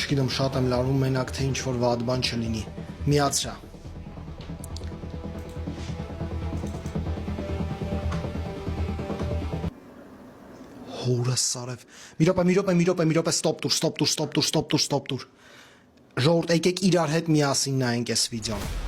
Չգիտեմ, շատ եմ լարում մենակ թե ինչ որ վատ բան չլինի։ Միացրա։ Հորը սարև։ Մի րոպե, ստոպ տուր։ Ժողովուրդ, եկեք իրար հետ միասին նայենք այս վիդեոն։